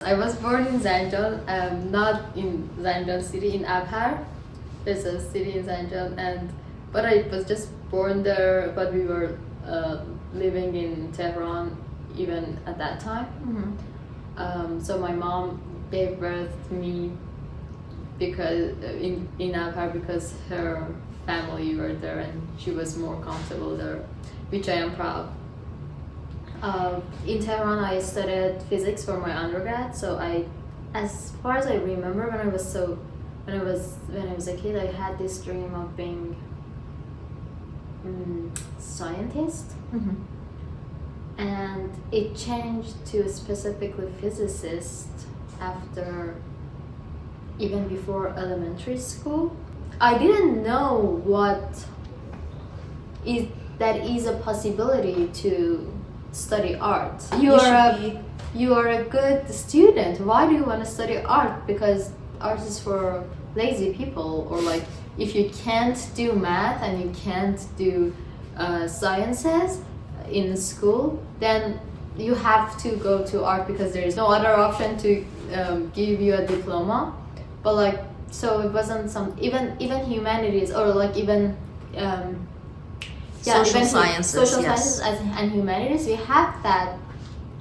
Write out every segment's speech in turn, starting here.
I was born in Zanjan, not in Zanjan city, in Afra. There's a city in Zanjan, but I was just born there. But we were living in Tehran even at that time. So my mom gave birth to me because in Afra because her family were there and she was more comfortable there, which I am proud. In Tehran, I studied physics for my undergrad. So as far as I remember, when I was a kid, I had this dream of being scientist, and it changed to specifically physicist after even before elementary school. I didn't know that is a possibility to study art. You are a good student. Why do you want to study art? Because art is for lazy people, or like if you can't do math and you can't do sciences in school, then you have to go to art because there is no other option to give you a diploma. But like, so it wasn't even humanities, or like even social sciences and humanities, we have that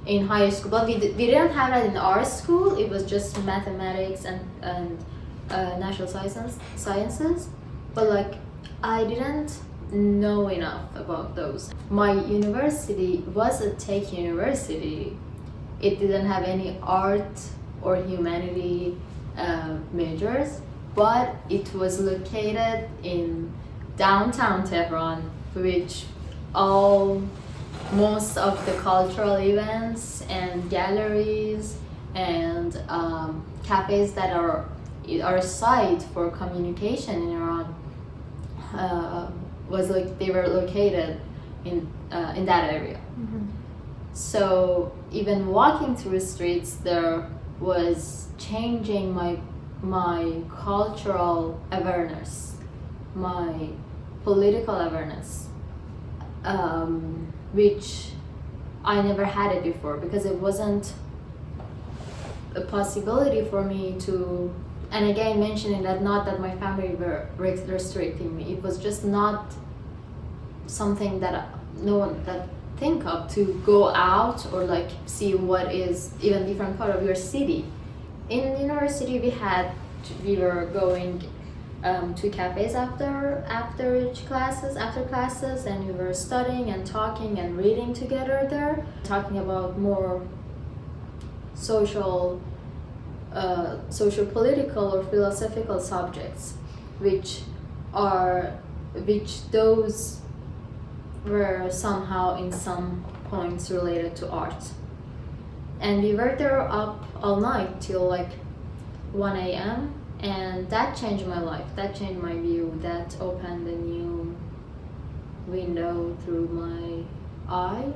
in high school, but we didn't have that in our school. It was just mathematics and natural sciences. But like, I didn't know enough about those. My university was a tech university. It didn't have any art or humanity majors, but it was located in downtown Tehran, which most of the cultural events and galleries and cafes that are a site for communication in Iran they were located in that area. So even walking through the streets there was changing my cultural awareness, my political awareness, which I never had it before, because it wasn't a possibility for me to, and again mentioning that not that my family were restricting me, it was just not something that no one that think of to go out or like see what is even different part of your city. In university we were going to cafes after classes, and we were studying and talking and reading together there, talking about more social political or philosophical subjects, which those were somehow in some points related to art. And we were there up all night till like 1 a.m. and that changed my life, that changed my view, that opened a new window through my eye.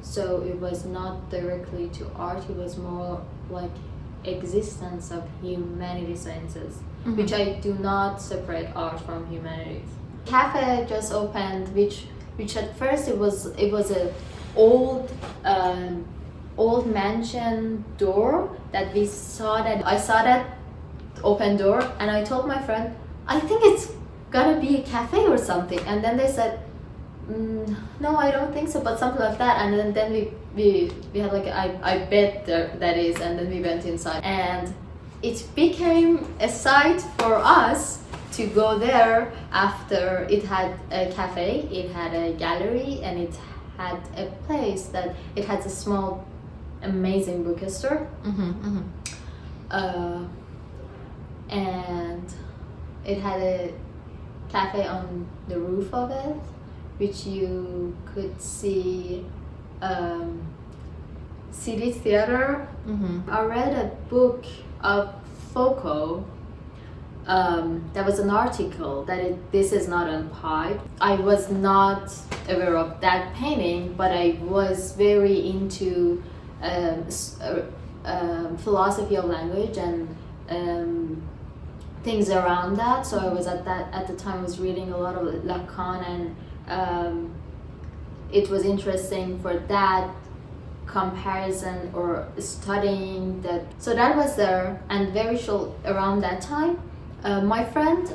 So it was not directly to art, it was more like existence of humanity sciences, which I do not separate art from humanities. Cafe just opened, which at first it was a old mansion door that I saw that open door, and I told my friend, I think it's gonna be a cafe or something, and then they said, no, I don't think so, but something like that. And then we had like I bet that is, and then we went inside, and it became a site for us to go there. After it had a cafe, it had a gallery, and it had a place that it had a small amazing bookstore. And it had a cafe on the roof of it, which you could see city theater. I read a book of Foucault. There was an article that this is not a pipe. I was not aware of that painting, but I was very into philosophy of language and things around that. So I was at the time I was reading a lot of Lacan, and it was interesting for that comparison or studying that. So that was there, and very short around that time, my friend,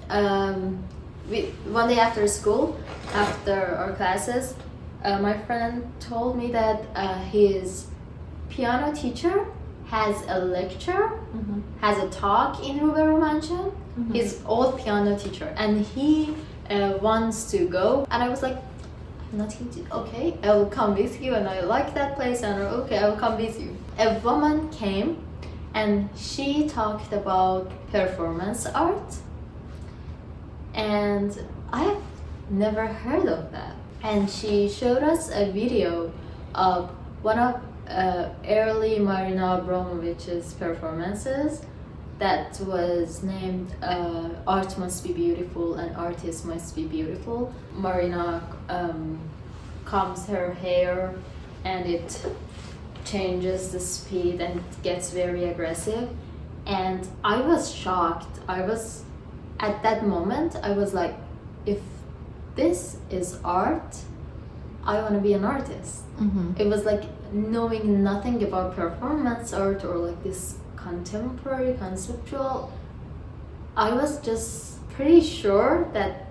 one day after school, after our classes, my friend told me that his piano teacher has a lecture, has a talk in Ruberu Mansion, his old piano teacher, and he wants to go. And I was like, nothing to, okay, I will come with you, and I like that place, and okay, I will come with you. A woman came and she talked about performance art, and I have never heard of that. And she showed us a video of one of early Marina Abramovich's performances that was named Art Must Be Beautiful and Artist Must Be Beautiful. Marina combs her hair and it changes the speed and it gets very aggressive. And I was shocked. At that moment, I was like, if this is art, I want to be an artist. It was like knowing nothing about performance art or like this contemporary conceptual. I was just pretty sure that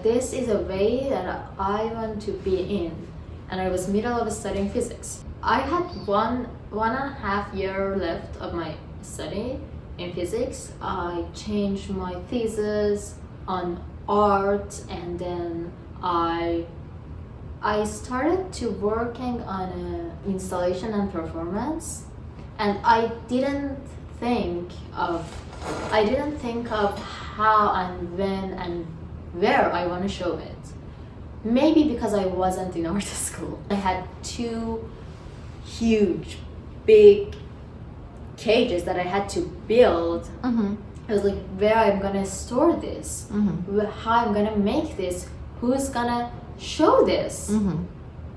this is a way that I want to be in, and I was middle of studying physics. I had one and a half year left of my study in physics. I changed my thesis on art, and then I started to working on an installation and performance, and I didn't think of how and when and where I want to show it. Maybe because I wasn't in art school. I had two huge, big cages that I had to build. I was like, where I'm gonna store this? How I'm gonna make this? Who's gonna show this?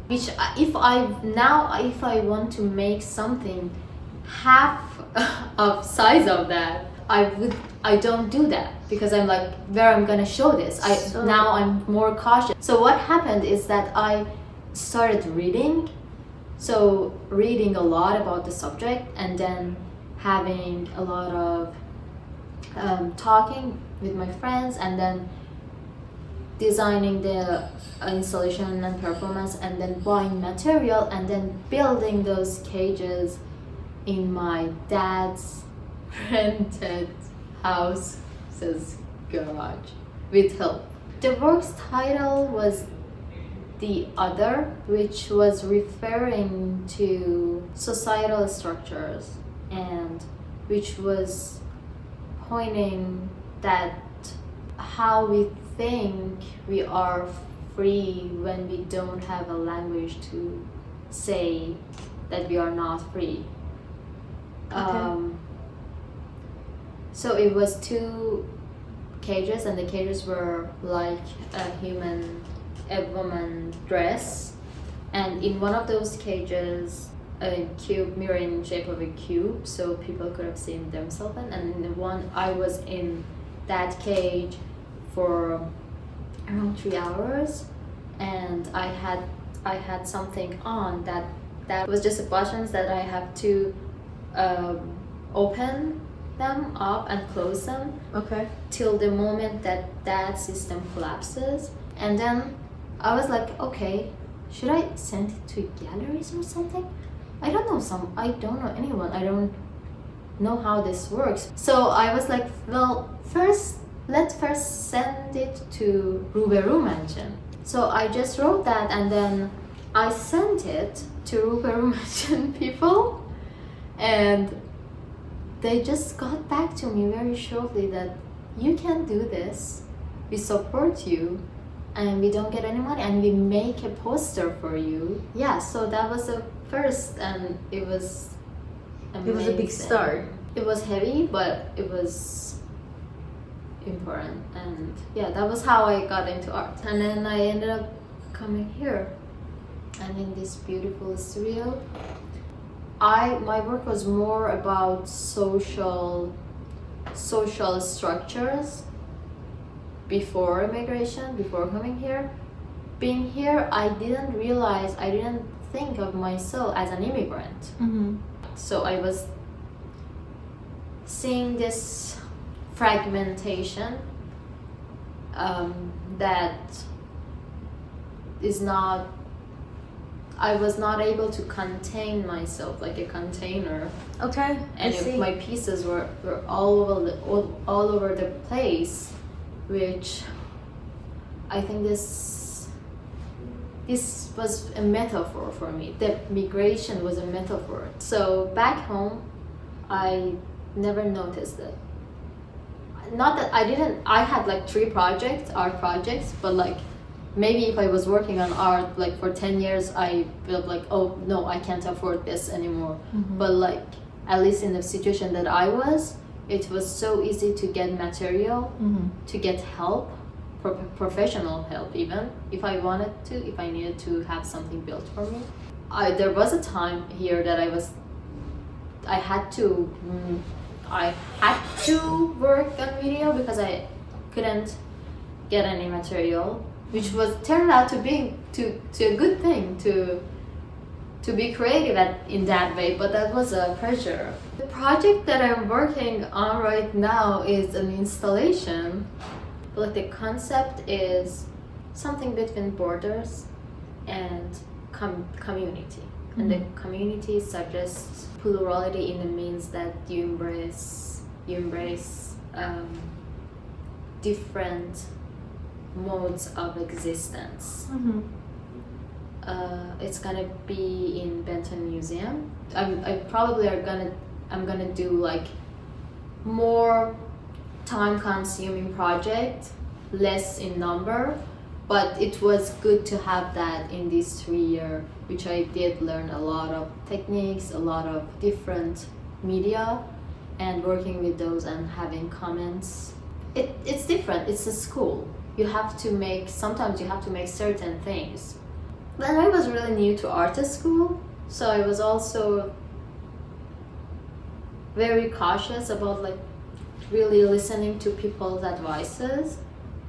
Which if I want to make something half of size of that, I don't do that, because I'm like, where I'm gonna show this? Now I'm more cautious. So what happened is that I started reading a lot about the subject, and then having a lot of talking with my friends, and then designing the installation and performance, and then buying material, and then building those cages in my dad's rented house's garage with help. The work's title was The Other, which was referring to societal structures, and which was pointing that how we think we are free when we don't have a language to say that we are not free. So it was two cages, and the cages were like a woman dress, and in one of those cages a cube, mirror in shape of a cube, so people could have seen themselves in, and in the one I was in that cage for around 3 hours, and I had something on that was just buttons that I have to open them up and close them till the moment that system collapses. And then I was like, okay, should I send it to galleries or something? I don't know anyone. I don't know how this works. So I was like, well, let's first send it to Ruberu Mansion. So I just wrote that, and then I sent it to Ruberu Mansion people, and they just got back to me very shortly that you can do this, we support you, and we don't get any money, and we make a poster for you. Yeah, so that was the first, and it was amazing. It was a big start. It was heavy, but it was important, and yeah, that was how I got into art. And then I ended up coming here, and in this beautiful studio. My work was more about social structures before immigration, before coming here, being here, I didn't think of myself as an immigrant. Mm-hmm. So I was seeing this fragmentation that is not, I was not able to contain myself like a container, Okay. and my pieces were all over the place, which I think this was a metaphor for me. The migration was a metaphor. So back home, I never noticed it. Not that I had like 3 art projects, but like maybe if I was working on art like for 10 years, I felt like, oh no, I can't afford this anymore. Mm-hmm. But like, at least in the situation that I was, it was so easy to get material, Mm-hmm. to get help, professional help even, if I wanted to, if I needed to have something built for me. There was a time here that I had to work on video because I couldn't get any material, which was turned out to be to a good thing, to be creative in that way, but that was a pressure. The project that I'm working on right now is an installation. Like the concept is something between borders and community. Mm-hmm. And the community suggests plurality in the means that you embrace different modes of existence. Mm-hmm. It's gonna be in Benton Museum. I'm gonna do like more time-consuming project, less in number, but it was good to have that in this 3 year, which I did learn a lot of techniques, a lot of different media, and working with those and having comments. It's different. It's a school. Sometimes you have to make certain things. When I was really new to artist school, so I was also very cautious about like really listening to people's advices,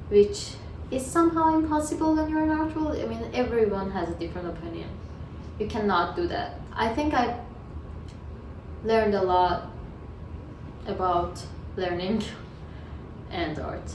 which is somehow impossible when you're in art world. I mean, everyone has a different opinion. You cannot do that. I think I learned a lot about learning and art.